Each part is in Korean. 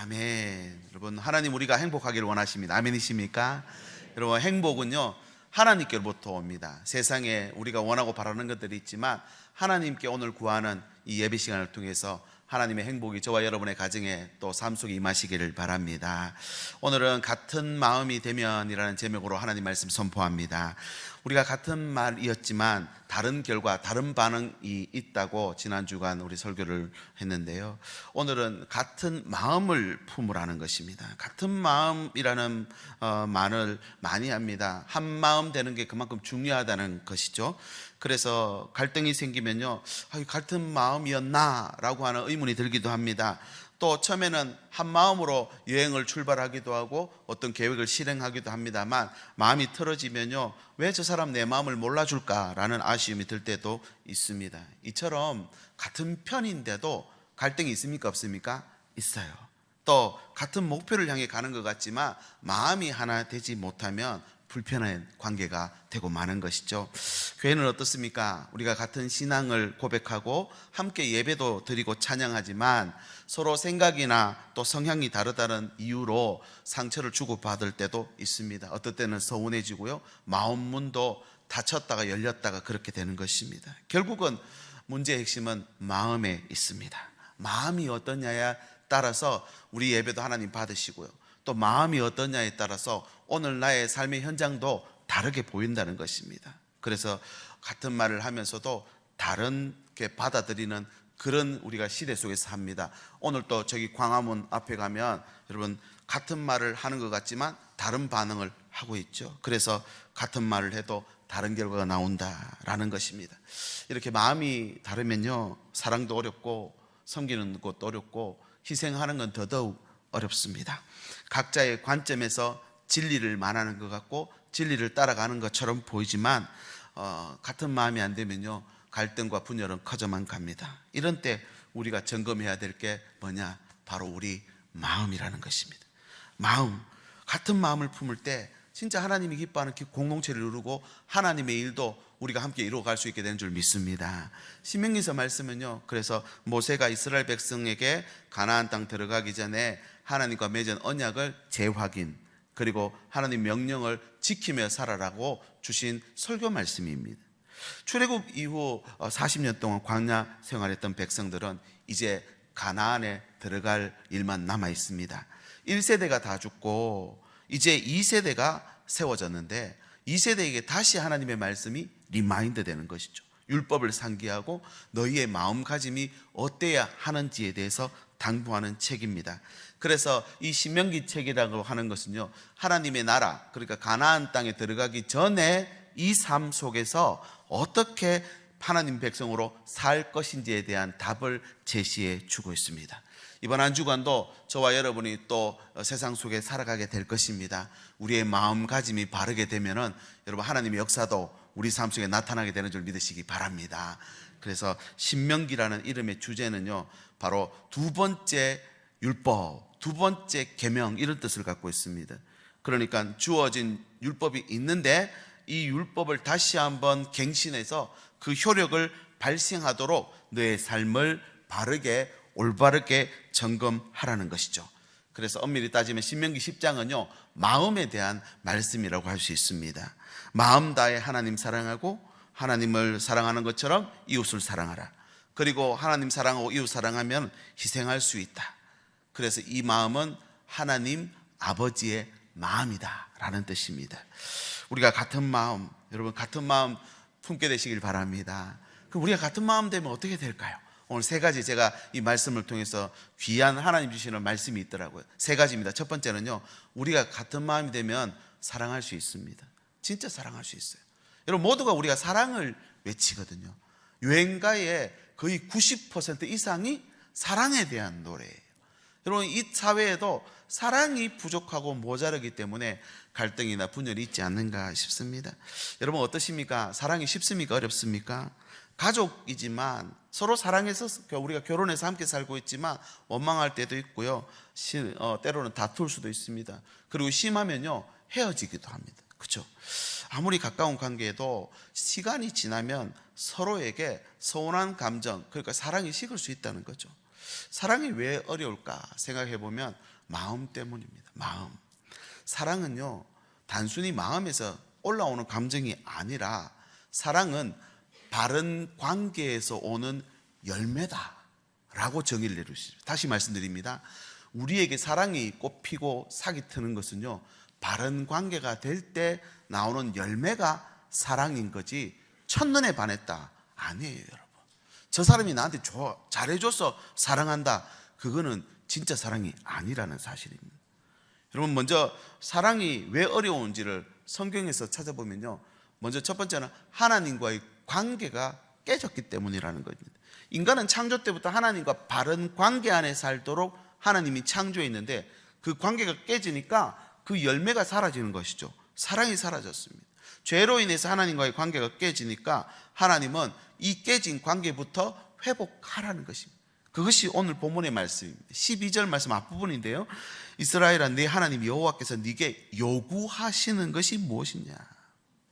아멘. 여러분, 하나님 우리가 행복하기를 원하십니다. 아멘이십니까? 여러분, 행복은요 하나님께로부터 옵니다. 세상에 우리가 원하고 바라는 것들이 있지만 하나님께 오늘 구하는 이 예배 시간을 통해서 하나님의 행복이 저와 여러분의 가정에 또 삶 속에 임하시기를 바랍니다. 오늘은 같은 마음이 되면이라는 제목으로 하나님 말씀 선포합니다. 우리가 같은 말이었지만 다른 결과, 다른 반응이 있다고 지난 주간 우리 설교를 했는데요. 오늘은 같은 마음을 품으라는 것입니다. 같은 마음이라는 말을 많이 합니다. 한 마음 되는 게 그만큼 중요하다는 것이죠. 그래서 갈등이 생기면요, 같은 마음이었나? 라고 하는 의문이 들기도 합니다. 또 처음에는 한 마음으로 여행을 출발하기도 하고 어떤 계획을 실행하기도 합니다만 마음이 틀어지면요, 왜 저 사람 내 마음을 몰라줄까라는 아쉬움이 들 때도 있습니다. 이처럼 같은 편인데도 갈등이 있습니까? 없습니까? 있어요. 또 같은 목표를 향해 가는 것 같지만 마음이 하나 되지 못하면 불편한 관계가 되고 마는 것이죠. 교회는 어떻습니까? 우리가 같은 신앙을 고백하고 함께 예배도 드리고 찬양하지만 서로 생각이나 또 성향이 다르다는 이유로 상처를 주고받을 때도 있습니다. 어떨 때는 서운해지고요, 마음 문도 닫혔다가 열렸다가 그렇게 되는 것입니다. 결국은 문제의 핵심은 마음에 있습니다. 마음이 어떠냐에 따라서 우리 예배도 하나님 받으시고요, 또 마음이 어떠냐에 따라서 오늘 나의 삶의 현장도 다르게 보인다는 것입니다. 그래서 같은 말을 하면서도 다르게 받아들이는 그런 우리가 시대 속에서 합니다. 오늘 또 저기 광화문 앞에 가면 여러분 같은 말을 하는 것 같지만 다른 반응을 하고 있죠. 그래서 같은 말을 해도 다른 결과가 나온다라는 것입니다. 이렇게 마음이 다르면요, 사랑도 어렵고 섬기는 것도 어렵고 희생하는 건 더더욱 어렵습니다. 각자의 관점에서 진리를 말하는 것 같고 진리를 따라가는 것처럼 보이지만 같은 마음이 안 되면요, 갈등과 분열은 커져만 갑니다. 이런 때 우리가 점검해야 될 게 뭐냐? 바로 우리 마음이라는 것입니다. 마음, 같은 마음을 품을 때 진짜 하나님이 기뻐하는 공동체를 이루고 하나님의 일도 우리가 함께 이루어갈 수 있게 되는 줄 믿습니다. 신명기서 말씀은요, 그래서 모세가 이스라엘 백성에게 가나안 땅 들어가기 전에 하나님과 맺은 언약을 재확인, 그리고 하나님 명령을 지키며 살아라고 주신 설교 말씀입니다. 출애굽 이후 40년 동안 광야 생활했던 백성들은 이제 가나안에 들어갈 일만 남아 있습니다. 1세대가 다 죽고 이제 2세대가 세워졌는데 2세대에게 다시 하나님의 말씀이 리마인드 되는 것이죠. 율법을 상기하고 너희의 마음가짐이 어때야 하는지에 대해서 당부하는 책입니다. 그래서 이 신명기 책이라고 하는 것은요, 하나님의 나라, 그러니까 가나안 땅에 들어가기 전에 이 삶 속에서 어떻게 하나님 백성으로 살 것인지에 대한 답을 제시해 주고 있습니다. 이번 한 주간도 저와 여러분이 또 세상 속에 살아가게 될 것입니다. 우리의 마음가짐이 바르게 되면은 여러분 하나님의 역사도 우리 삶 속에 나타나게 되는 줄 믿으시기 바랍니다. 그래서 신명기라는 이름의 주제는요, 바로 두 번째 율법, 두 번째 계명, 이런 뜻을 갖고 있습니다. 그러니까 주어진 율법이 있는데 이 율법을 다시 한번 갱신해서 그 효력을 발생하도록 너의 삶을 바르게 올바르게 점검하라는 것이죠. 그래서 엄밀히 따지면 신명기 10장은요 마음에 대한 말씀이라고 할 수 있습니다. 마음 다해 하나님 사랑하고 하나님을 사랑하는 것처럼 이웃을 사랑하라. 그리고 하나님 사랑하고 이웃 사랑하면 희생할 수 있다. 그래서 이 마음은 하나님 아버지의 마음이다 라는 뜻입니다. 우리가 같은 마음, 여러분 같은 마음 품게 되시길 바랍니다. 그럼 우리가 같은 마음 되면 어떻게 될까요? 오늘 세 가지 제가 이 말씀을 통해서 귀한 하나님 주시는 말씀이 있더라고요. 세 가지입니다. 첫 번째는요, 우리가 같은 마음이 되면 사랑할 수 있습니다. 진짜 사랑할 수 있어요. 여러분 모두가 우리가 사랑을 외치거든요. 유행가의 거의 90% 이상이 사랑에 대한 노래예요. 여러분 이 사회에도 사랑이 부족하고 모자르기 때문에 갈등이나 분열이 있지 않는가 싶습니다. 여러분 어떠십니까? 사랑이 쉽습니까? 어렵습니까? 가족이지만 서로 사랑해서 우리가 결혼해서 함께 살고 있지만 원망할 때도 있고요, 때로는 다툴 수도 있습니다. 그리고 심하면요 헤어지기도 합니다. 그렇죠? 아무리 가까운 관계에도 시간이 지나면 서로에게 서운한 감정, 그러니까 사랑이 식을 수 있다는 거죠. 사랑이 왜 어려울까 생각해 보면 마음 때문입니다. 마음. 사랑은요, 단순히 마음에서 올라오는 감정이 아니라 사랑은 바른 관계에서 오는 열매다라고 정의를 내리십니다. 다시 말씀드립니다. 우리에게 사랑이 꽃피고 사기 트는 것은요, 바른 관계가 될 때 나오는 열매가 사랑인 거지 첫눈에 반했다 아니에요, 여러분. 저 사람이 나한테 잘해줘서 사랑한다, 그거는 진짜 사랑이 아니라는 사실입니다. 여러분, 먼저 사랑이 왜 어려운지를 성경에서 찾아보면요, 먼저 첫 번째는 하나님과의 관계가 깨졌기 때문이라는 겁니다. 인간은 창조 때부터 하나님과 바른 관계 안에 살도록 하나님이 창조했는데 그 관계가 깨지니까 그 열매가 사라지는 것이죠. 사랑이 사라졌습니다. 죄로 인해서 하나님과의 관계가 깨지니까 하나님은 이 깨진 관계부터 회복하라는 것입니다. 그것이 오늘 본문의 말씀입니다. 12절 말씀 앞부분인데요, 이스라엘아, 네 하나님 여호와께서 네게 요구하시는 것이 무엇이냐.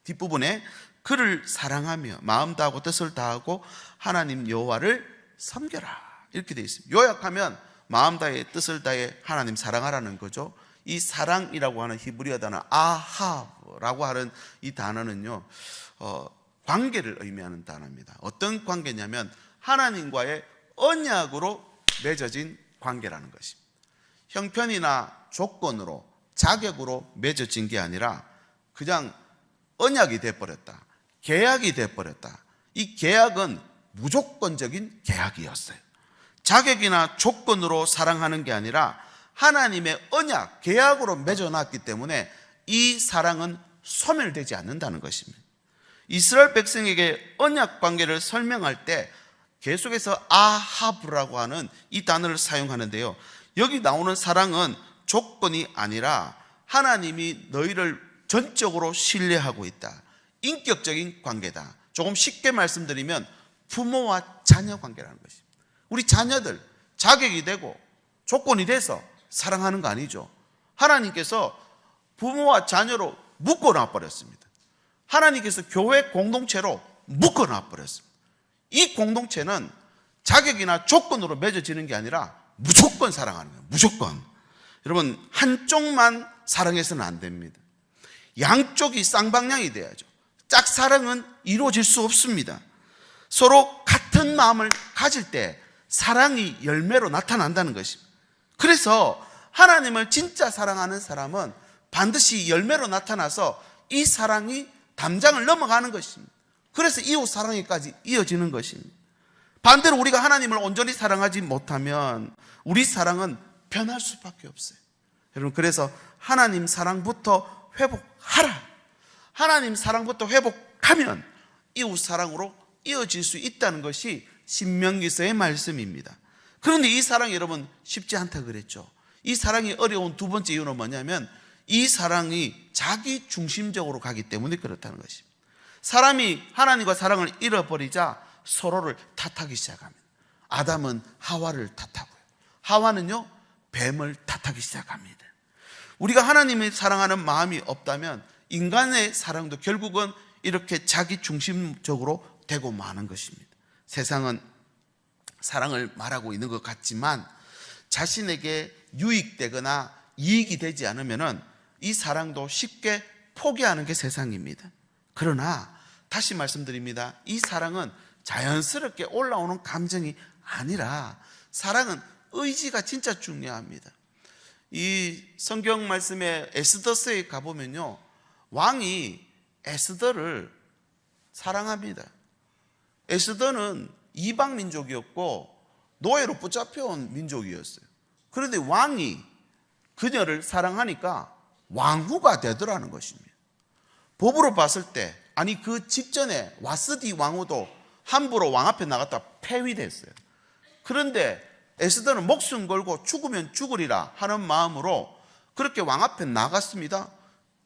뒷부분에 그를 사랑하며 마음 다하고 뜻을 다하고 하나님 여호와를 섬겨라, 이렇게 되어 있습니다. 요약하면 마음 다해 뜻을 다해 하나님 사랑하라는 거죠. 이 사랑이라고 하는 히브리어 단어 아하브라고 하는 이 단어는요, 관계를 의미하는 단어입니다. 어떤 관계냐면 하나님과의 언약으로 맺어진 관계라는 것입니다. 형편이나 조건으로 자격으로 맺어진 게 아니라 그냥 언약이 돼버렸다, 계약이 돼버렸다. 이 계약은 무조건적인 계약이었어요. 자격이나 조건으로 사랑하는 게 아니라 하나님의 언약, 계약으로 맺어놨기 때문에 이 사랑은 소멸되지 않는다는 것입니다. 이스라엘 백성에게 언약 관계를 설명할 때 계속해서 아하브라고 하는 이 단어를 사용하는데요, 여기 나오는 사랑은 조건이 아니라 하나님이 너희를 전적으로 신뢰하고 있다, 인격적인 관계다. 조금 쉽게 말씀드리면 부모와 자녀 관계라는 것입니다. 우리 자녀들 자격이 되고 조건이 돼서 사랑하는 거 아니죠. 하나님께서 부모와 자녀로 묶어놔 버렸습니다. 하나님께서 교회 공동체로 묶어놔 버렸습니다. 이 공동체는 자격이나 조건으로 맺어지는 게 아니라 무조건 사랑하는 거예요. 무조건. 여러분, 한쪽만 사랑해서는 안 됩니다. 양쪽이 쌍방향이 돼야죠. 짝사랑은 이루어질 수 없습니다. 서로 같은 마음을 가질 때 사랑이 열매로 나타난다는 것입니다. 그래서 하나님을 진짜 사랑하는 사람은 반드시 열매로 나타나서 이 사랑이 담장을 넘어가는 것입니다. 그래서 이웃 사랑에까지 이어지는 것입니다. 반대로 우리가 하나님을 온전히 사랑하지 못하면 우리 사랑은 변할 수밖에 없어요. 여러분, 그래서 하나님 사랑부터 회복하라. 하나님 사랑부터 회복하면 이웃 사랑으로 이어질 수 있다는 것이 신명기서의 말씀입니다. 그런데 이 사랑이 여러분 쉽지 않다 그랬죠. 이 사랑이 어려운 두 번째 이유는 뭐냐면 이 사랑이 자기 중심적으로 가기 때문에 그렇다는 것입니다. 사람이 하나님과 사랑을 잃어버리자 서로를 탓하기 시작합니다. 아담은 하와를 탓하고요, 하와는요 뱀을 탓하기 시작합니다. 우리가 하나님을 사랑하는 마음이 없다면 인간의 사랑도 결국은 이렇게 자기 중심적으로 되고 마는 것입니다. 세상은 사랑을 말하고 있는 것 같지만 자신에게 유익되거나 이익이 되지 않으면 이 사랑도 쉽게 포기하는 게 세상입니다. 그러나 다시 말씀드립니다. 이 사랑은 자연스럽게 올라오는 감정이 아니라 사랑은 의지가 진짜 중요합니다. 이 성경 말씀에 에스더서에 가보면요, 왕이 에스더를 사랑합니다. 에스더는 이방 민족이었고 노예로 붙잡혀온 민족이었어요. 그런데 왕이 그녀를 사랑하니까 왕후가 되더라는 것입니다. 법으로 봤을 때, 아니 그 직전에 와스디 왕후도 함부로 왕 앞에 나갔다 폐위됐어요. 그런데 에스더는 목숨 걸고 죽으면 죽으리라 하는 마음으로 그렇게 왕 앞에 나갔습니다.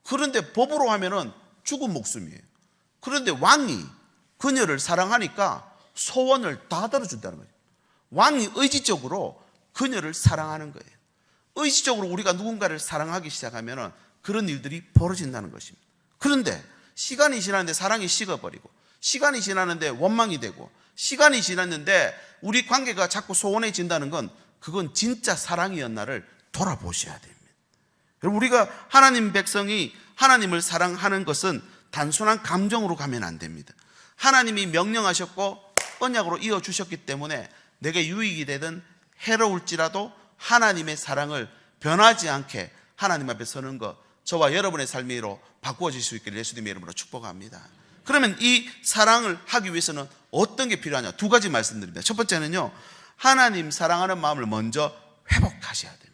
그런데 법으로 하면은 죽은 목숨이에요. 그런데 왕이 그녀를 사랑하니까 소원을 다 들어준다는 거예요. 왕이 의지적으로 그녀를 사랑하는 거예요. 의지적으로 우리가 누군가를 사랑하기 시작하면 그런 일들이 벌어진다는 것입니다. 그런데 시간이 지났는데 사랑이 식어버리고 시간이 지나는데 원망이 되고, 시간이 지났는데 우리 관계가 자꾸 소원해진다는 건 그건 진짜 사랑이었나를 돌아보셔야 됩니다. 여러분, 우리가 하나님 백성이 하나님을 사랑하는 것은 단순한 감정으로 가면 안 됩니다. 하나님이 명령하셨고 언약으로 이어주셨기 때문에 내게 유익이 되든 해로울지라도 하나님의 사랑을 변하지 않게 하나님 앞에 서는 것, 저와 여러분의 삶으로 바꾸어질 수 있기를 예수님의 이름으로 축복합니다. 그러면 이 사랑을 하기 위해서는 어떤 게 필요하냐? 두 가지 말씀드립니다. 첫 번째는요, 하나님 사랑하는 마음을 먼저 회복하셔야 됩니다.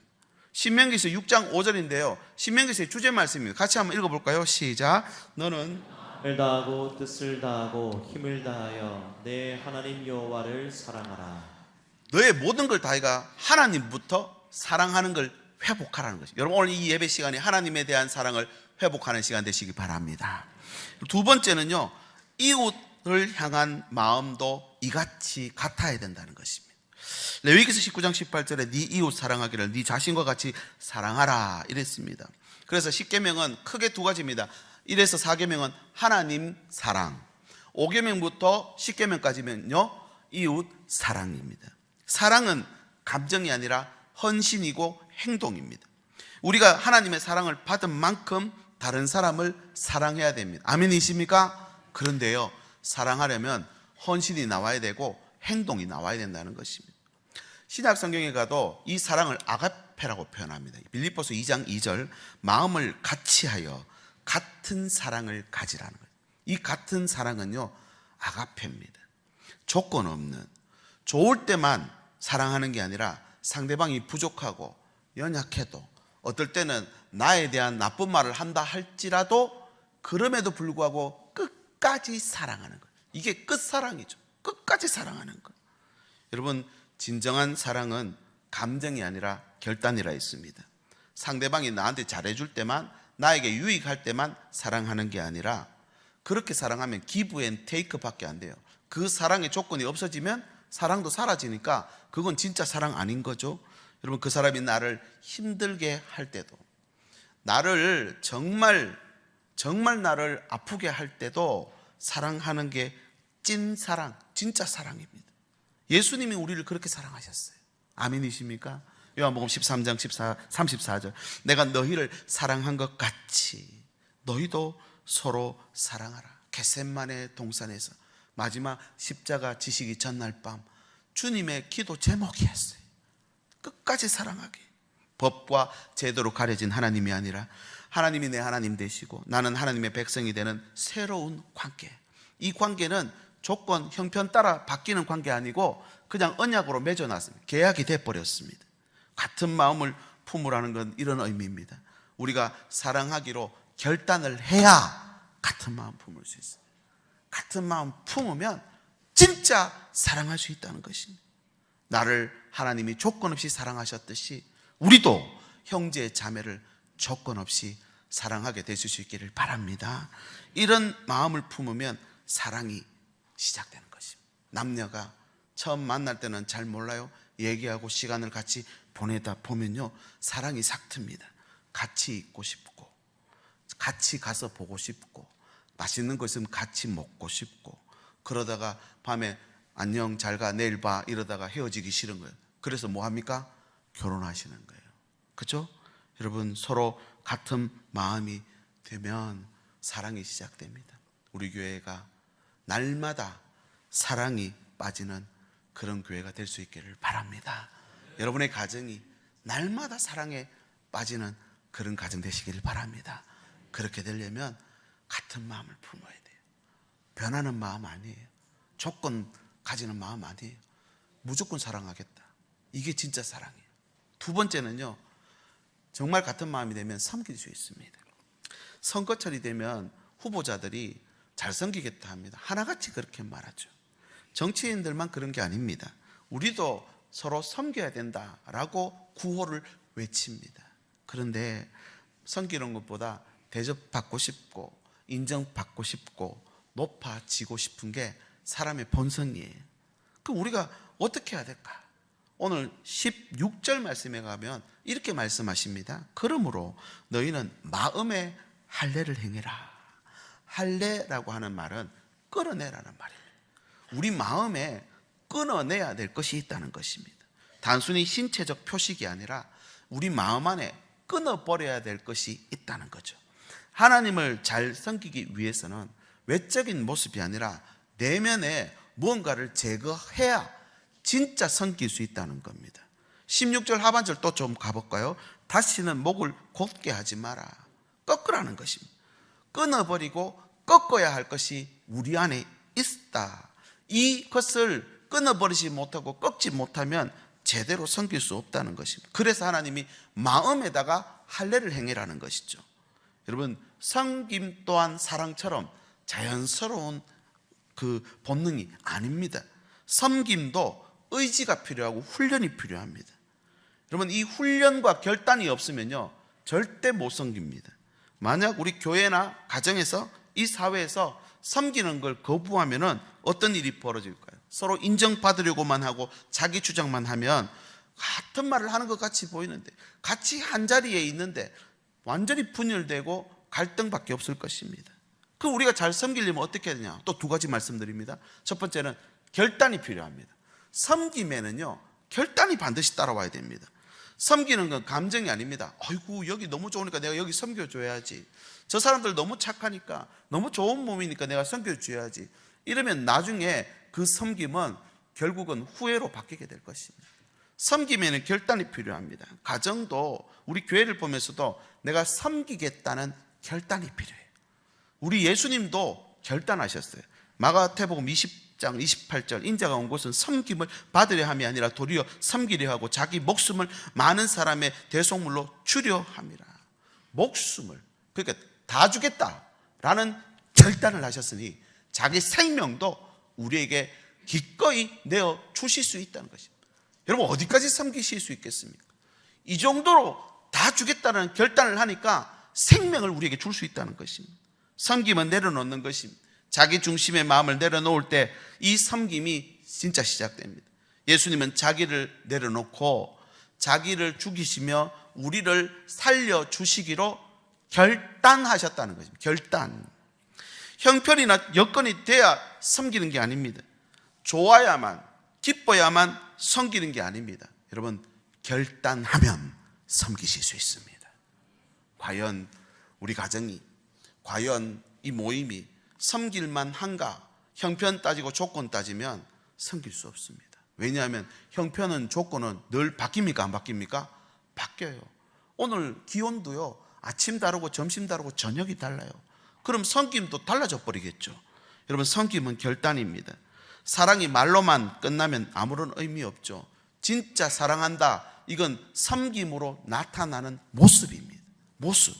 신명기서 6장 5절인데요 신명기서의 주제 말씀입니다. 같이 한번 읽어볼까요? 시작. 너는 을 다하고 뜻을 다하고 힘을 다하여 내 하나님 여호와를 사랑하라. 너의 모든 걸 다해가 하나님부터 사랑하는 걸 회복하라는 것이죠. 여러분, 오늘 이 예배 시간이 하나님에 대한 사랑을 회복하는 시간 되시기 바랍니다. 두 번째는요, 이웃을 향한 마음도 이같이 같아야 된다는 것입니다. 레위기서 19장 18절에 네 이웃 사랑하기를 네 자신과 같이 사랑하라 이랬습니다. 그래서 10계명은 크게 두 가지입니다. 1에서 4계명은 하나님 사랑, 5계명부터 10계명까지면요 이웃 사랑입니다. 사랑은 감정이 아니라 헌신이고 행동입니다. 우리가 하나님의 사랑을 받은 만큼 다른 사람을 사랑해야 됩니다. 아멘이십니까? 그런데요, 사랑하려면 헌신이 나와야 되고 행동이 나와야 된다는 것입니다. 신약 성경에 가도 이 사랑을 아가페라고 표현합니다. 빌립보서 2장 2절, 마음을 같이하여 같은 사랑을 가지라는 거예요. 이 같은 사랑은요 아가페입니다. 조건 없는, 좋을 때만 사랑하는 게 아니라 상대방이 부족하고 연약해도, 어떨 때는 나에 대한 나쁜 말을 한다 할지라도 그럼에도 불구하고 끝까지 사랑하는 거예요. 이게 끝사랑이죠. 끝까지 사랑하는 거예요. 여러분, 진정한 사랑은 감정이 아니라 결단이라 했습니다. 상대방이 나한테 잘해줄 때만, 나에게 유익할 때만 사랑하는 게 아니라, 그렇게 사랑하면 기브 앤 테이크 밖에 안 돼요. 그 사랑의 조건이 없어지면 사랑도 사라지니까 그건 진짜 사랑 아닌 거죠. 여러분, 그 사람이 나를 힘들게 할 때도, 나를 정말 나를 아프게 할 때도 사랑하는 게 찐사랑, 진짜 사랑입니다. 예수님이 우리를 그렇게 사랑하셨어요. 아멘이십니까? 요한복음 13장 34절, 내가 너희를 사랑한 것 같이 너희도 서로 사랑하라. 겟셋마네 동산에서 마지막 십자가 지시기 전날 밤 주님의 기도 제목이었어요. 끝까지 사랑하게. 법과 제도로 가려진 하나님이 아니라 하나님이 내 하나님 되시고 나는 하나님의 백성이 되는 새로운 관계. 이 관계는 조건, 형편 따라 바뀌는 관계 아니고 그냥 언약으로 맺어놨습니다. 계약이 돼버렸습니다. 같은 마음을 품으라는 건 이런 의미입니다. 우리가 사랑하기로 결단을 해야 같은 마음 품을 수 있어요. 같은 마음 품으면 진짜 사랑할 수 있다는 것입니다. 나를 하나님이 조건 없이 사랑하셨듯이 우리도 형제 자매를 조건 없이 사랑하게 되실 수 있기를 바랍니다. 이런 마음을 품으면 사랑이 시작되는 것입니다. 남녀가 처음 만날 때는 잘 몰라요. 얘기하고 시간을 같이 보내다 보면요 사랑이 삭틉니다. 같이 있고 싶고, 같이 가서 보고 싶고, 맛있는 거 있으면 같이 먹고 싶고, 그러다가 밤에 안녕 잘가 내일 봐 이러다가 헤어지기 싫은 거예요. 그래서 뭐 합니까? 결혼하시는 거예요. 그렇죠? 여러분, 서로 같은 마음이 되면 사랑이 시작됩니다. 우리 교회가 날마다 사랑이 빠지는 그런 교회가 될 수 있기를 바랍니다. 여러분의 가정이 날마다 사랑에 빠지는 그런 가정 되시기를 바랍니다. 그렇게 되려면 같은 마음을 품어야 돼요. 변하는 마음 아니에요. 조건 가지는 마음 아니에요. 무조건 사랑하겠다. 이게 진짜 사랑이에요. 두 번째는요, 정말 같은 마음이 되면 섬길 수 있습니다. 선거철이 되면 후보자들이 잘 섬기겠다 합니다. 하나같이 그렇게 말하죠. 정치인들만 그런 게 아닙니다. 우리도 서로 섬겨야 된다라고 구호를 외칩니다. 그런데 섬기는 것보다 대접받고 싶고 인정받고 싶고 높아지고 싶은 게 사람의 본성이에요. 그럼 우리가 어떻게 해야 될까? 오늘 16절 말씀에 가면 이렇게 말씀하십니다. 그러므로 너희는 마음의 할례를 행해라. 할례라고 하는 말은 끌어내라는 말입니다. 우리 마음에 끊어내야 될 것이 있다는 것입니다. 단순히 신체적 표식이 아니라 우리 마음 안에 끊어버려야 될 것이 있다는 거죠. 하나님을 잘 섬기기 위해서는 외적인 모습이 아니라 내면에 무언가를 제거해야 진짜 섬길 수 있다는 겁니다. 16절 하반절 또 좀 가볼까요? 다시는 목을 곧게 하지 마라. 꺾으라는 것입니다. 끊어버리고 꺾어야 할 것이 우리 안에 있다. 이것을 끊어버리지 못하고 꺾지 못하면 제대로 섬길 수 없다는 것입니다. 그래서 하나님이 마음에다가 할례를 행해라는 것이죠. 여러분, 섬김 또한 사랑처럼 자연스러운 그 본능이 아닙니다. 섬김도 의지가 필요하고 훈련이 필요합니다. 여러분, 이 훈련과 결단이 없으면요 절대 못 섬깁니다. 만약 우리 교회나 가정에서 이 사회에서 섬기는 걸 거부하면은 어떤 일이 벌어질까요? 서로 인정받으려고만 하고 자기 주장만 하면 같은 말을 하는 것 같이 보이는데, 같이 한 자리에 있는데 완전히 분열되고 갈등밖에 없을 것입니다. 그 우리가 잘 섬기려면 어떻게 해야 되냐? 또 두 가지 말씀드립니다. 첫 번째는 결단이 필요합니다. 섬김에는요 결단이 반드시 따라와야 됩니다. 섬기는 건 감정이 아닙니다. 아이고 여기 너무 좋으니까 내가 여기 섬겨줘야지. 저 사람들 너무 착하니까, 너무 좋은 몸이니까 내가 섬겨줘야지. 이러면 나중에 그 섬김은 결국은 후회로 바뀌게 될 것입니다. 섬김에는 결단이 필요합니다. 가정도 우리 교회를 보면서도 내가 섬기겠다는 결단이 필요해요. 우리 예수님도 결단하셨어요. 마가복음 20장 28절 인자가 온 곳은 섬김을 받으려 함이 아니라 도리어 섬기려 하고 자기 목숨을 많은 사람의 대속물로 주려 함이라. 목숨을, 그러니까 다 주겠다라는 결단을 하셨으니 자기 생명도 우리에게 기꺼이 내어 주실 수 있다는 것입니다. 여러분, 어디까지 섬기실 수 있겠습니까? 이 정도로 다 주겠다는 결단을 하니까 생명을 우리에게 줄 수 있다는 것입니다. 섬김은 내려놓는 것입니다. 자기 중심의 마음을 내려놓을 때 이 섬김이 진짜 시작됩니다. 예수님은 자기를 내려놓고 자기를 죽이시며 우리를 살려주시기로 결단하셨다는 것입니다. 결단. 형편이나 여건이 돼야 섬기는 게 아닙니다. 좋아야만, 기뻐야만 섬기는 게 아닙니다. 여러분, 결단하면 섬기실 수 있습니다. 과연 우리 가정이, 과연 이 모임이 섬길만 한가? 형편 따지고 조건 따지면 섬길 수 없습니다. 왜냐하면 형편은, 조건은 늘 바뀝니까? 안 바뀝니까? 바뀌어요. 오늘 기온도요 아침 다르고 점심 다르고 저녁이 달라요. 그럼 섬김도 달라져 버리겠죠. 여러분, 섬김은 결단입니다. 사랑이 말로만 끝나면 아무런 의미 없죠. 진짜 사랑한다, 이건 섬김으로 나타나는 모습입니다. 모습.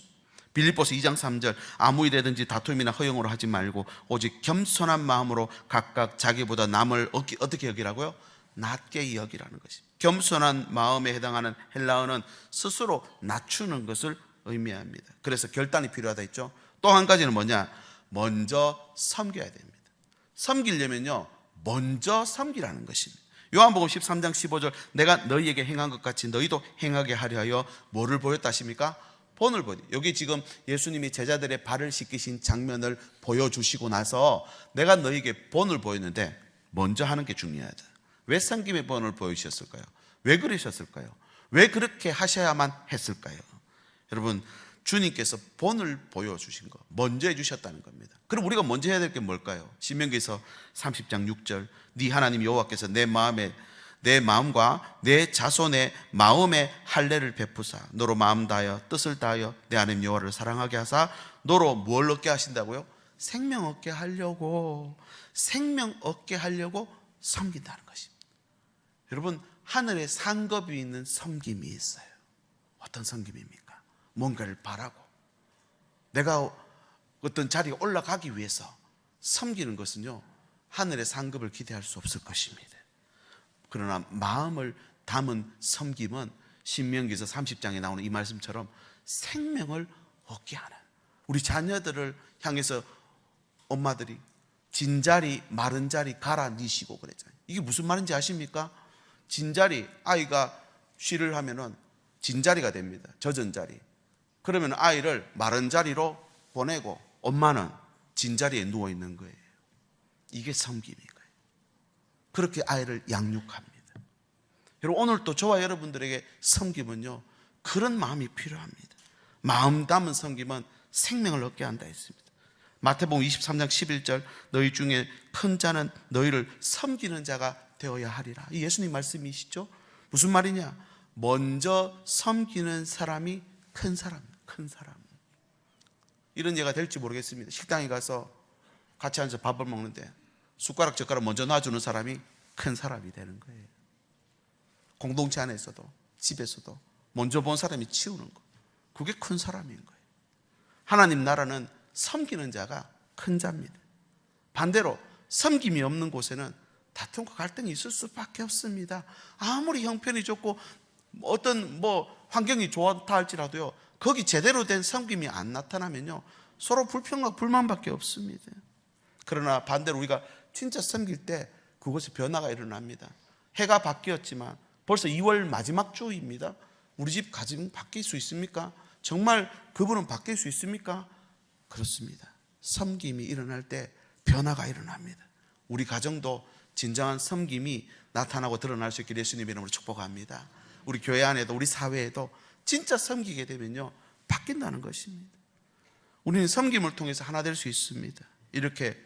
빌립보서 2장 3절 아무 일이든지 다툼이나 허용으로 하지 말고 오직 겸손한 마음으로 각각 자기보다 남을 어떻게 여기라고요? 낮게 여기라는 것입니다. 겸손한 마음에 해당하는 헬라어는 스스로 낮추는 것을 의미합니다. 그래서 결단이 필요하다 했죠. 또 한 가지는 뭐냐? 먼저 섬겨야 됩니다. 섬기려면요 먼저 섬기라는 것입니다. 요한복음 13장 15절 내가 너희에게 행한 것 같이 너희도 행하게 하려 하여 뭐를 보였다 하십니까? 본을 보여. 여기 지금 예수님이 제자들의 발을 씻기신 장면을 보여주시고 나서 내가 너희에게 본을 보였는데 먼저 하는 게 중요하다. 왜 섬김의 본을 보여주셨을까요? 왜 그러셨을까요? 왜 그렇게 하셔야만 했을까요? 여러분, 주님께서 본을 보여주신 거 먼저 해주셨다는 겁니다. 그럼 우리가 먼저 해야 될 게 뭘까요? 신명기서 30장 6절 네 하나님 여호와께서 내 마음과 내 자손의 마음에 할례를 베푸사 너로 마음 다하여 뜻을 다하여 내 하나님 여호와를 사랑하게 하사 너로 뭘 얻게 하신다고요? 생명 얻게 하려고 섬긴다는 것입니다. 여러분, 하늘에 상급이 있는 섬김이 있어요. 어떤 섬김입니까? 뭔가를 바라고 내가 어떤 자리에 올라가기 위해서 섬기는 것은요 하늘의 상급을 기대할 수 없을 것입니다. 그러나 마음을 담은 섬김은 신명기서 30장에 나오는 이 말씀처럼 생명을 얻게 하는, 우리 자녀들을 향해서 엄마들이 진자리 마른 자리 갈아 니시고 그랬잖아요. 이게 무슨 말인지 아십니까? 진자리, 아이가 쉬를 하면은 진자리가 됩니다. 젖은 자리. 그러면 아이를 마른 자리로 보내고 엄마는 진자리에 누워 있는 거예요. 이게 섬김인 거예요. 그렇게 아이를 양육합니다. 여러분, 오늘 또 저와 여러분들에게 섬김은요, 그런 마음이 필요합니다. 마음 담은 섬김은 생명을 얻게 한다 했습니다. 마태복음 23장 11절, 너희 중에 큰 자는 너희를 섬기는 자가 되어야 하리라. 이 예수님 말씀이시죠? 무슨 말이냐? 먼저 섬기는 사람이 큰 사람. 이런 예가 될지 모르겠습니다. 식당에 가서 같이 앉아서 밥을 먹는데 숟가락 젓가락 먼저 놔주는 사람이 큰 사람이 되는 거예요. 공동체 안에서도 집에서도 먼저 본 사람이 치우는 거, 그게 큰 사람인 거예요. 하나님 나라는 섬기는 자가 큰 자입니다. 반대로 섬김이 없는 곳에는 다툼과 갈등이 있을 수밖에 없습니다. 아무리 형편이 좋고 어떤 환경이 좋다 할지라도요, 거기 제대로 된 섬김이 안 나타나면요, 서로 불평과 불만밖에 없습니다. 그러나 반대로 우리가 진짜 섬길 때 그곳에 변화가 일어납니다. 해가 바뀌었지만 벌써 2월 마지막 주입니다. 우리 집 가정 바뀔 수 있습니까? 정말 그분은 바뀔 수 있습니까? 그렇습니다. 섬김이 일어날 때 변화가 일어납니다. 우리 가정도 진정한 섬김이 나타나고 드러날 수 있기를 예수님의 이름으로 축복합니다. 우리 교회 안에도 우리 사회에도 진짜 섬기게 되면요, 바뀐다는 것입니다. 우리는 섬김을 통해서 하나 될 수 있습니다. 이렇게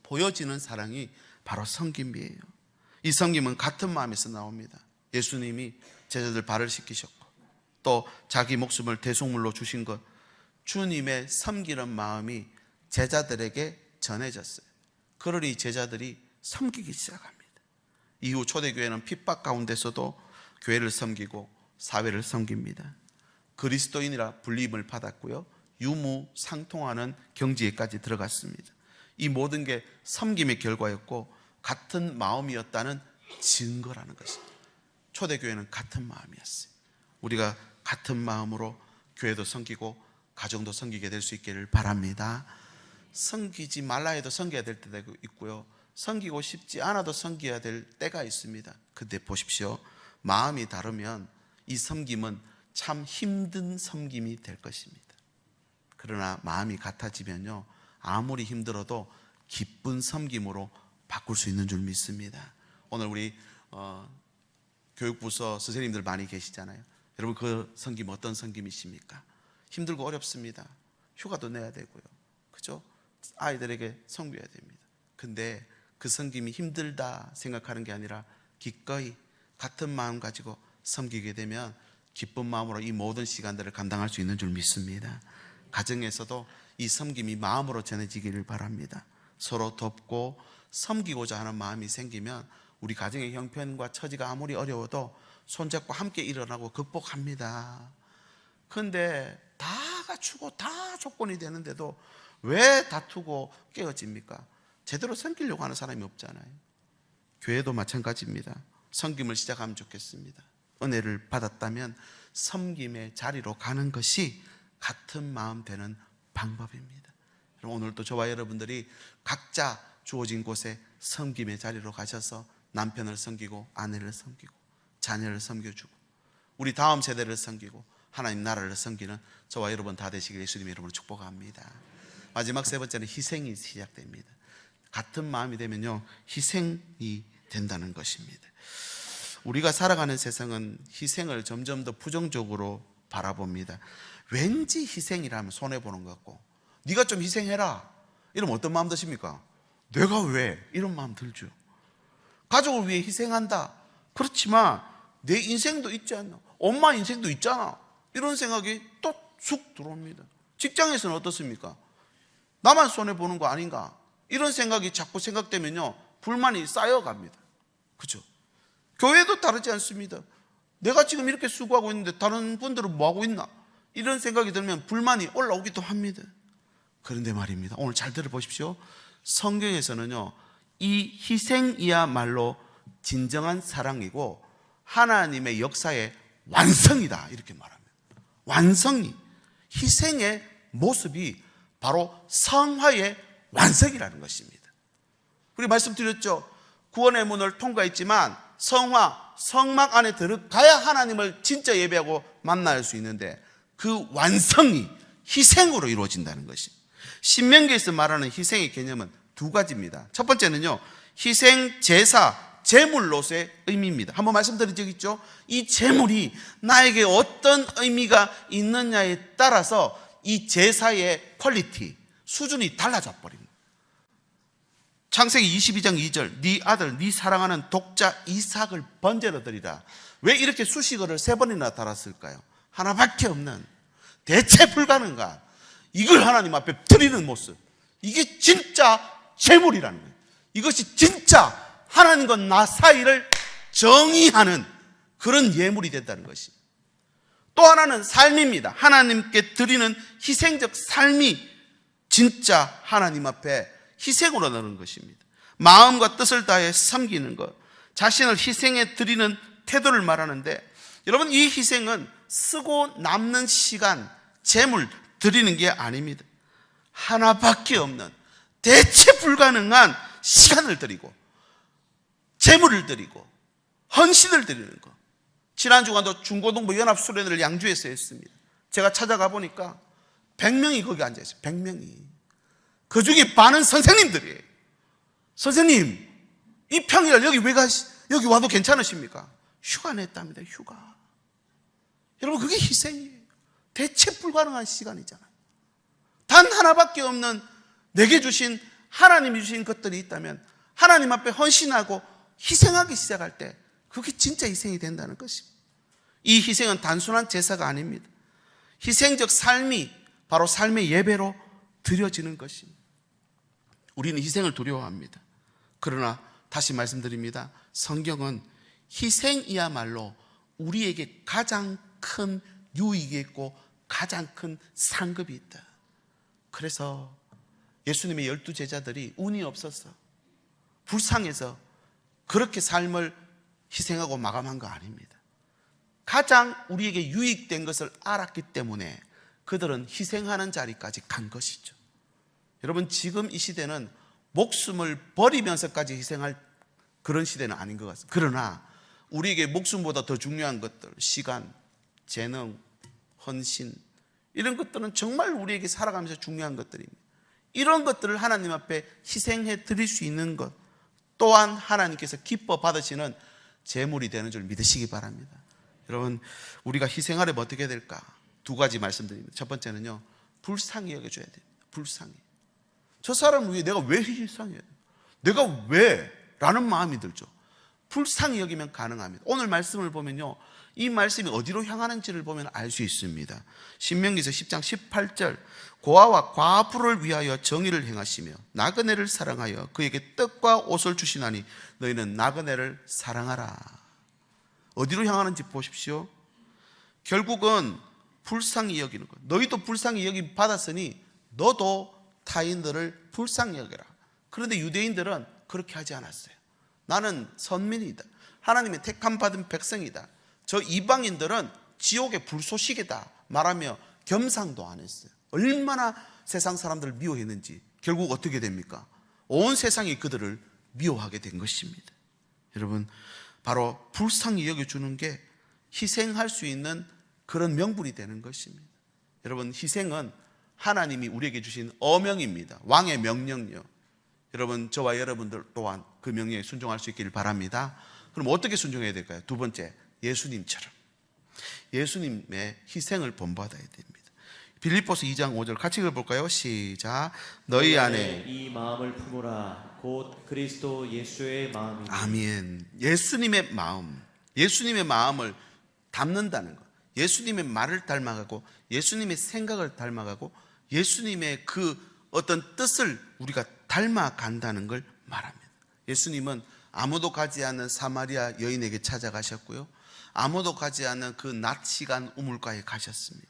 보여지는 사랑이 바로 섬김이에요. 이 섬김은 같은 마음에서 나옵니다. 예수님이 제자들 발을 씻기셨고 또 자기 목숨을 대속물로 주신 것, 주님의 섬기는 마음이 제자들에게 전해졌어요. 그러니 제자들이 섬기기 시작합니다. 이후 초대교회는 핍박 가운데서도 교회를 섬기고 사회를 섬깁니다. 그리스도인이라 불림을 받았고요, 유무상통하는 경지에까지 들어갔습니다. 이 모든 게 섬김의 결과였고 같은 마음이었다는 증거라는 것입니다. 초대교회는 같은 마음이었어요. 우리가 같은 마음으로 교회도 섬기고 가정도 섬기게 될 수 있기를 바랍니다. 섬기지 말라 해도 섬겨야 될 때도 있고요, 섬기고 싶지 않아도 섬겨야 될 때가 있습니다. 근데 보십시오, 마음이 다르면 이 섬김은 참 힘든 섬김이 될 것입니다. 그러나 마음이 같아지면요, 아무리 힘들어도 기쁜 섬김으로 바꿀 수 있는 줄 믿습니다. 오늘 우리 교육부서 선생님들 많이 계시잖아요. 여러분, 그 섬김 어떤 섬김이십니까? 힘들고 어렵습니다. 휴가도 내야 되고요, 그죠? 아이들에게 섬겨야 됩니다. 근데 그 섬김이 힘들다 생각하는 게 아니라 기꺼이 같은 마음 가지고 섬기게 되면 기쁜 마음으로 이 모든 시간들을 감당할 수 있는 줄 믿습니다. 가정에서도 이 섬김이 마음으로 전해지기를 바랍니다. 서로 돕고 섬기고자 하는 마음이 생기면 우리 가정의 형편과 처지가 아무리 어려워도 손잡고 함께 일어나고 극복합니다. 그런데 다 갖추고 다 조건이 되는데도 왜 다투고 깨어집니까? 제대로 섬기려고 하는 사람이 없잖아요. 교회도 마찬가지입니다. 섬김을 시작하면 좋겠습니다. 은혜를 받았다면 섬김의 자리로 가는 것이 같은 마음 되는 방법입니다. 오늘도 저와 여러분들이 각자 주어진 곳에 섬김의 자리로 가셔서 남편을 섬기고 아내를 섬기고 자녀를 섬겨주고 우리 다음 세대를 섬기고 하나님 나라를 섬기는 저와 여러분 다 되시길 예수님의 이름으로 축복합니다. 마지막 세 번째는 희생이 시작됩니다. 같은 마음이 되면요, 희생이 된다는 것입니다. 우리가 살아가는 세상은 희생을 점점 더 부정적으로 바라봅니다. 왠지 희생이라면 손해보는 것 같고, 네가 좀 희생해라 이러면 어떤 마음 드십니까? 내가 왜? 이런 마음 들죠. 가족을 위해 희생한다, 그렇지만 내 인생도 있지 않나, 엄마 인생도 있잖아, 이런 생각이 또 쑥 들어옵니다. 직장에서는 어떻습니까? 나만 손해보는 거 아닌가, 이런 생각이 자꾸 생각되면요, 불만이 쌓여갑니다. 그렇죠? 교회도 다르지 않습니다. 내가 지금 이렇게 수고하고 있는데 다른 분들은 뭐하고 있나, 이런 생각이 들면 불만이 올라오기도 합니다. 그런데 말입니다, 오늘 잘 들어보십시오. 성경에서는요, 이 희생이야말로 진정한 사랑이고 하나님의 역사의 완성이다, 이렇게 말합니다. 완성이, 희생의 모습이 바로 성화의 완성이라는 것입니다. 우리 말씀드렸죠. 구원의 문을 통과했지만 성화, 성막 안에 들어가야 하나님을 진짜 예배하고 만날 수 있는데 그 완성이 희생으로 이루어진다는 것입니다. 신명기에서 말하는 희생의 개념은 두 가지입니다. 첫 번째는요, 희생, 제사, 제물로서의 의미입니다. 한번 말씀드린 적 있죠? 이 제물이 나에게 어떤 의미가 있느냐에 따라서 이 제사의 퀄리티, 수준이 달라져 버립니다. 창세기 22장 2절, 네 아들, 네 사랑하는 독자 이삭을 번제로 드리라. 왜 이렇게 수식어를 3번이나 달았을까요? 하나밖에 없는, 대체 불가능한 이걸 하나님 앞에 드리는 모습, 이게 진짜 제물이라는 거예요. 이것이 진짜 하나님과 나 사이를 정의하는 그런 예물이 된다는 것이. 또 하나는 삶입니다. 하나님께 드리는 희생적 삶이 진짜 하나님 앞에 희생으로 나오는 것입니다. 마음과 뜻을 다해 섬기는 것, 자신을 희생해 드리는 태도를 말하는데, 여러분, 이 희생은 쓰고 남는 시간, 재물 드리는 게 아닙니다. 하나밖에 없는 대체 불가능한 시간을 드리고 재물을 드리고 헌신을 드리는 것. 지난 주간도 중고등부 연합수련회를 양주에서 했습니다. 제가 찾아가 보니까 100명이 거기 앉아 있어요. 100명이. 그 중에 반은 선생님들이에요. 선생님, 이 평일 여기 여기 와도 괜찮으십니까? 휴가 냈답니다. 휴가. 여러분, 그게 희생이에요. 대체 불가능한 시간이잖아요. 단 하나밖에 없는 내게 주신, 하나님이 주신 것들이 있다면 하나님 앞에 헌신하고 희생하기 시작할 때 그게 진짜 희생이 된다는 것입니다. 이 희생은 단순한 제사가 아닙니다. 희생적 삶이 바로 삶의 예배로 드려지는 것입니다. 우리는 희생을 두려워합니다. 그러나 다시 말씀드립니다. 성경은 희생이야말로 우리에게 가장 큰 유익이 있고 가장 큰 상급이 있다. 그래서 예수님의 12제자들이 운이 없어서 불쌍해서 그렇게 삶을 희생하고 마감한 거 아닙니다. 가장 우리에게 유익된 것을 알았기 때문에 그들은 희생하는 자리까지 간 것이죠. 여러분, 지금 이 시대는 목숨을 버리면서까지 희생할 그런 시대는 아닌 것 같습니다. 그러나 우리에게 목숨보다 더 중요한 것들, 시간, 재능, 헌신, 이런 것들은 정말 우리에게 살아가면서 중요한 것들입니다. 이런 것들을 하나님 앞에 희생해 드릴 수 있는 것 또한 하나님께서 기뻐 받으시는 제물이 되는 줄 믿으시기 바랍니다. 여러분, 우리가 희생하려면 어떻게 될까? 두 가지 말씀드립니다. 첫 번째는요, 불쌍히 여겨줘야 됩니다. 불쌍히. 저 사람을 위해 내가 왜 희생해야 돼? 내가 왜? 라는 마음이 들죠. 불쌍히 여기면 가능합니다. 오늘 말씀을 보면요, 이 말씀이 어디로 향하는지를 보면 알 수 있습니다. 신명기서 10장 18절, 고아와 과부를 위하여 정의를 행하시며 나그네를 사랑하여 그에게 떡과 옷을 주시나니 너희는 나그네를 사랑하라. 어디로 향하는지 보십시오. 결국은 불쌍히 여기는 것. 너희도 불쌍히 여김 받았으니 너도 타인들을 불쌍히 여겨라. 그런데 유대인들은 그렇게 하지 않았어요. 나는 선민이다, 하나님의 택함 받은 백성이다, 저 이방인들은 지옥의 불쏘시개다 말하며 겸상도 안 했어요. 얼마나 세상 사람들을 미워했는지 결국 어떻게 됩니까? 온 세상이 그들을 미워하게 된 것입니다. 여러분, 바로 불쌍히 여겨주는 게 희생할 수 있는 그런 명분이 되는 것입니다. 여러분, 희생은 하나님이 우리에게 주신 어명입니다. 왕의 명령요. 여러분, 저와 여러분들 또한 그 명령에 순종할 수 있기를 바랍니다. 그럼 어떻게 순종해야 될까요? 두 번째, 예수님처럼 예수님의 희생을 본받아야 됩니다. 빌립보서 2장 5절 같이 읽어볼까요? 시작. 너희 안에 이 마음을 품으라. 곧 그리스도 예수의 마음이니. 아멘. 예수님의 마음, 예수님의 마음을 담는다는 것, 예수님의 말을 닮아가고 예수님의 생각을 닮아가고 예수님의 그 어떤 뜻을 우리가 닮아간다는 걸 말합니다. 예수님은 아무도 가지 않는 사마리아 여인에게 찾아가셨고요, 아무도 가지 않는 그 낮 시간 우물가에 가셨습니다.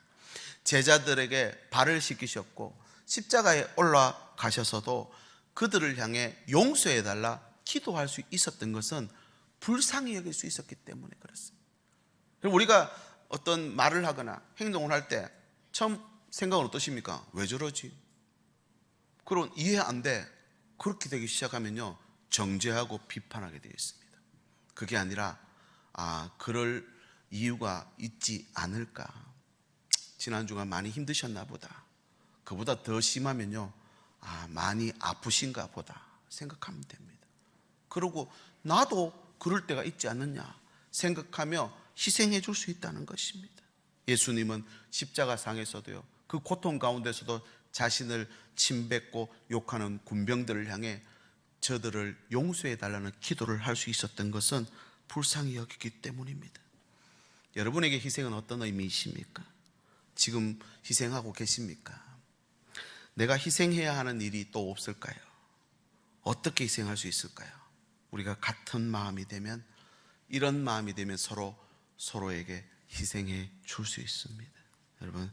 제자들에게 발을 씻기셨고 십자가에 올라가셔서도 그들을 향해 용서해달라 기도할 수 있었던 것은 불쌍히 여길 수 있었기 때문에 그렇습니다. 그리고 우리가 어떤 말을 하거나 행동을 할 때 처음 생각은 어떠십니까? 왜 저러지? 그럼 이해 안 돼. 그렇게 되기 시작하면요, 정죄하고 비판하게 되어 있습니다. 그게 아니라 그럴 이유가 있지 않을까? 지난 주간 많이 힘드셨나 보다. 그보다 더 심하면요, 많이 아프신가 보다 생각하면 됩니다. 그리고 나도 그럴 때가 있지 않느냐 생각하며 희생해 줄 수 있다는 것입니다. 예수님은 십자가상에서도요, 그 고통 가운데서도 자신을 침뱉고 욕하는 군병들을 향해 저들을 용서해 달라는 기도를 할 수 있었던 것은 불쌍히 여기기 때문입니다. 여러분에게 희생은 어떤 의미이십니까? 지금 희생하고 계십니까? 내가 희생해야 하는 일이 또 없을까요? 어떻게 희생할 수 있을까요? 우리가 같은 마음이 되면, 이런 마음이 되면 서로에게 희생해 줄 수 있습니다. 여러분,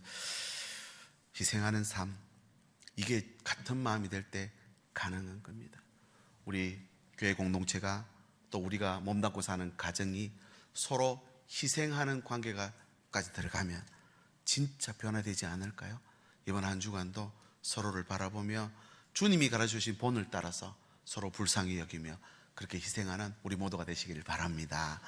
희생하는 삶, 이게 같은 마음이 될 때 가능한 겁니다. 우리 교회 공동체가, 또 우리가 몸담고 사는 가정이 서로 희생하는 관계가까지 들어가면 진짜 변화되지 않을까요? 이번 한 주간도 서로를 바라보며 주님이 가르쳐주신 본을 따라서 서로 불쌍히 여기며 그렇게 희생하는 우리 모두가 되시길 바랍니다.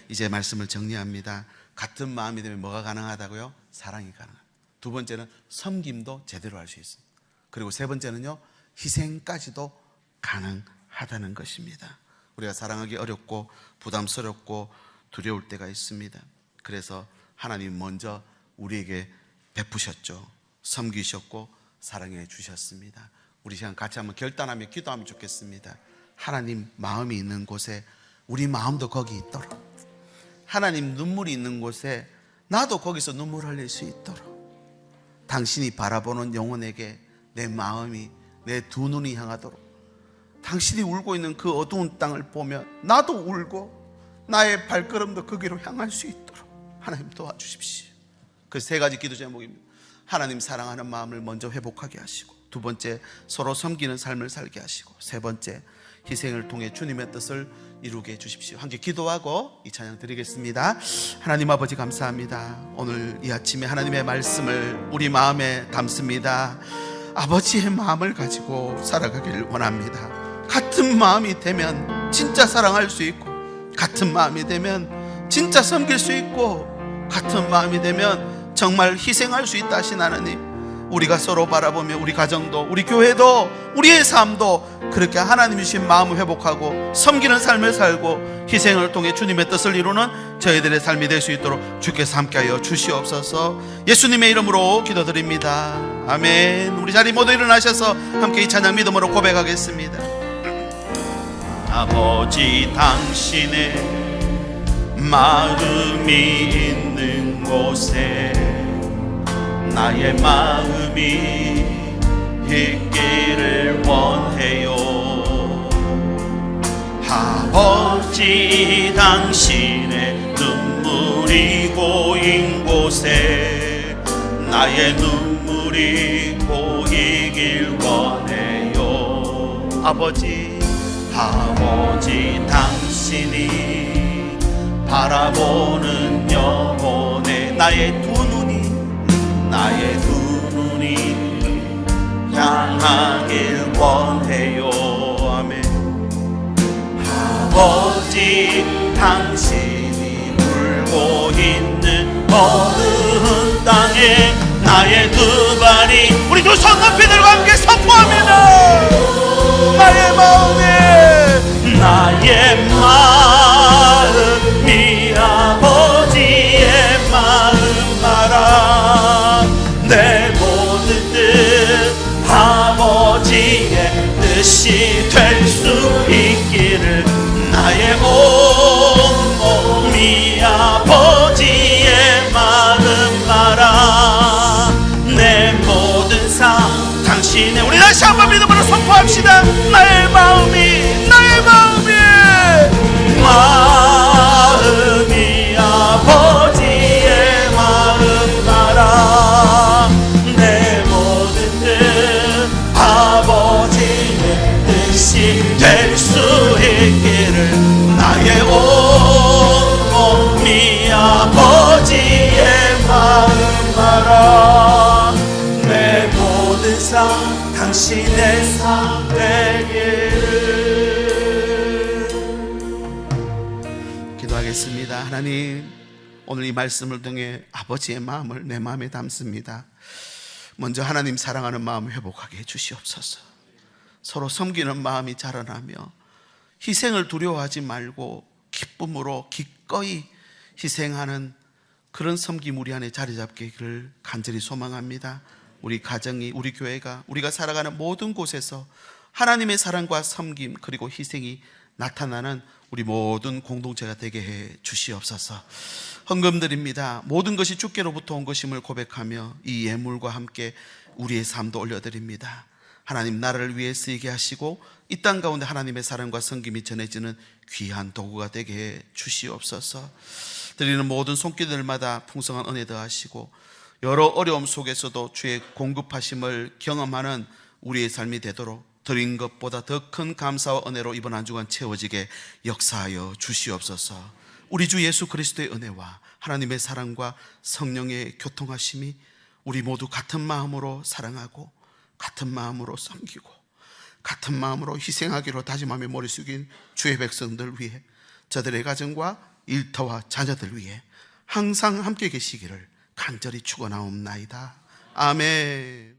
이제 말씀을 정리합니다. 같은 마음이 되면 뭐가 가능하다고요? 사랑이 가능합니다. 두 번째는 섬김도 제대로 할 수 있습니다. 그리고 세 번째는요, 희생까지도 가능하다는 것입니다. 우리가 사랑하기 어렵고 부담스럽고 두려울 때가 있습니다. 그래서 하나님 먼저 우리에게 베푸셨죠. 섬기셨고 사랑해 주셨습니다. 우리 시간 같이 한번 결단하며 기도하면 좋겠습니다. 하나님 마음이 있는 곳에 우리 마음도 거기 있도록, 하나님 눈물이 있는 곳에 나도 거기서 눈물 흘릴 수 있도록, 당신이 바라보는 영혼에게 내 마음이, 내 두 눈이 향하도록, 당신이 울고 있는 그 어두운 땅을 보며 나도 울고 나의 발걸음도 거기로 향할 수 있도록 하나님 도와주십시오. 그 세 가지 기도 제목입니다. 하나님 사랑하는 마음을 먼저 회복하게 하시고, 두 번째 서로 섬기는 삶을 살게 하시고, 세 번째 희생을 통해 주님의 뜻을 이루게 해주십시오. 함께 기도하고 이 찬양 드리겠습니다. 하나님 아버지 감사합니다. 오늘 이 아침에 하나님의 말씀을 우리 마음에 담습니다. 아버지의 마음을 가지고 살아가기를 원합니다. 같은 마음이 되면 진짜 사랑할 수 있고, 같은 마음이 되면 진짜 섬길 수 있고, 같은 마음이 되면 정말 희생할 수 있다 하신 하나님, 우리가 서로 바라보며 우리 가정도, 우리 교회도, 우리의 삶도 그렇게 하나님이 주신 마음을 회복하고 섬기는 삶을 살고 희생을 통해 주님의 뜻을 이루는 저희들의 삶이 될 수 있도록 주께서 함께하여 주시옵소서. 예수님의 이름으로 기도드립니다. 아멘. 우리 자리 모두 일어나셔서 함께 이 찬양 믿음으로 고백하겠습니다. 아버지 당신의 마음이 있는 곳에 나의 마음이 있기를 원해요. 아버지 당신의 눈물이 고인 곳에 나의 눈물이 고이길 원해요. 아버지 당신이 바라보는 영혼에 나의 두 눈이 향하길 원해요. 아멘. 아버지 당신이 울고 있는 어느 땅에 나의 두 발이, 우리 두 손 높이 들고 함께 선포합니다. 나의 마음이 아버지의 마음 알아. 내 모든 뜻 아버지의 뜻이 될 수 있기를, 나의 온 몸이 아버지의 마음 알아. 내 모든 삶 당신의, 우리 다시 한번 믿음으로 선포합시다. 나의 마음이 아버지의 마음 알아. 내 모든 뜻 아버지의 뜻이 될 수 있기를, 나의 온 몸이 아버지의 마음 알아. 내 모든 삶 당신의 삶 되기를. 기도하겠습니다. 하나님, 오늘 이 말씀을 통해 아버지의 마음을 내 마음에 담습니다. 먼저 하나님 사랑하는 마음을 회복하게 해 주시옵소서. 서로 섬기는 마음이 자라나며 희생을 두려워하지 말고 기쁨으로 기꺼이 희생하는 그런 섬김 우리 안에 자리 잡기를 간절히 소망합니다. 우리 가정이, 우리 교회가, 우리가 살아가는 모든 곳에서 하나님의 사랑과 섬김 그리고 희생이 나타나는 우리 모든 공동체가 되게 해 주시옵소서. 헌금드립니다. 모든 것이 주께로부터 온 것임을 고백하며 이 예물과 함께 우리의 삶도 올려드립니다. 하나님 나라를 위해 쓰이게 하시고 이 땅 가운데 하나님의 사랑과 섬김이 전해지는 귀한 도구가 되게 해 주시옵소서. 드리는 모든 손길들마다 풍성한 은혜 더하시고 여러 어려움 속에서도 주의 공급하심을 경험하는 우리의 삶이 되도록 드린 것보다 더 큰 감사와 은혜로 이번 한 주간 채워지게 역사하여 주시옵소서. 우리 주 예수 그리스도의 은혜와 하나님의 사랑과 성령의 교통하심이 우리 모두 같은 마음으로 사랑하고 같은 마음으로 섬기고 같은 마음으로 희생하기로 다짐하며 머리 숙인 주의 백성들 위해 저들의 가정과 일터와 자녀들 위해 항상 함께 계시기를 간절히 축원하옵나이다. 아멘.